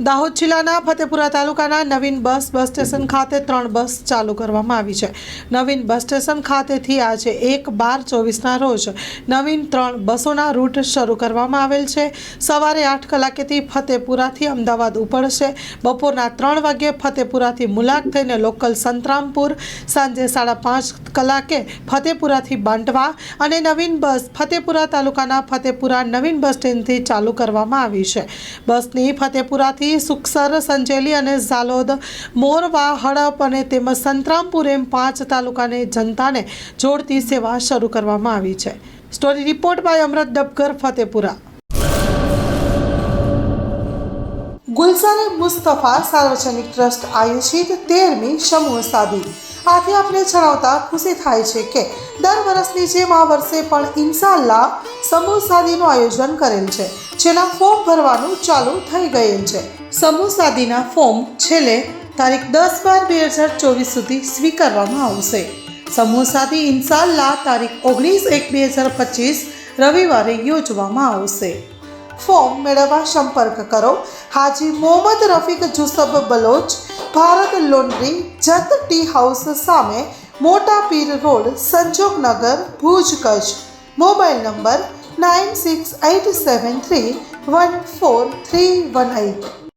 દાહોદ જિલ્લાના ફતેપુરા તાલુકાના નવીન bus station ખાતે 3 બસ ચાલુ કરવામાં આવી છે। નવીન બસ સ્ટેશન ખાતેથી આજે 1/12/24ના રોજ નવીન 3 બસોના રૂટ શરૂ કરવામાં આવેલ છે। સવારે 8 કલાકેથી ફતેપુરાથી અમદાવાદ ઉપડશે। બપોરના 3 વાગ્યે ફતેપુરાથી મુલાક થઈને લોકલ સંતરામપુર, સાંજે 5:30 કલાકે ફતેપુરાથી બાંટવા અને નવીન બસ ફતેપુરા તાલુકાના ફતેપુરા નવીન બસ સ્ટેન્ડથી ચાલુ કરવામાં આવી છે। બસની ફતેપુરાથી સુખસર, સંજેલી અને ઝાલોદ, મોરવા, હડપ અને તેમજ સંતરામપુર એમ 5 તાલુકાને જનતાને જોડતી સેવા શરૂ કરવામાં આવી છે। Story report by Amrat Dabgar, Fatepura. Gulzar Mustafa સાર્વજનિક ટ્રસ્ટ આયોજિત 13મી સમૂહ શાદી। આથી આપણે જણાવતા ખુશી થાય છે કે દર વર્ષની જેમ આ વર્ષે પણ ઇન્શાઅલ્લાહ સમૂહ શાદીનું આયોજન કરેલ છે, જેના ફોર્મ ભરવાનું ચાલુ થઈ ગયેલ છે। સમૂહ શાદીના ફોર્મ છેલ્લે તારીખ 10/12/2024 સુધી સ્વીકારવામાં આવશે। સમૂહ શાદી ઇન્શાઅલ્લાહ તારીખ 19/1/2025 રવિવારે યોજવામાં આવશે। ફોર્મ મેળવવા સંપર્ક કરો Haji Mohammad Rafiq Jusab Baloch, Bharat laundry, Jat tea house સામે, મોટા Pir road, Sanjognagar, Bhuj, Kutch. Mobile number 9687314318।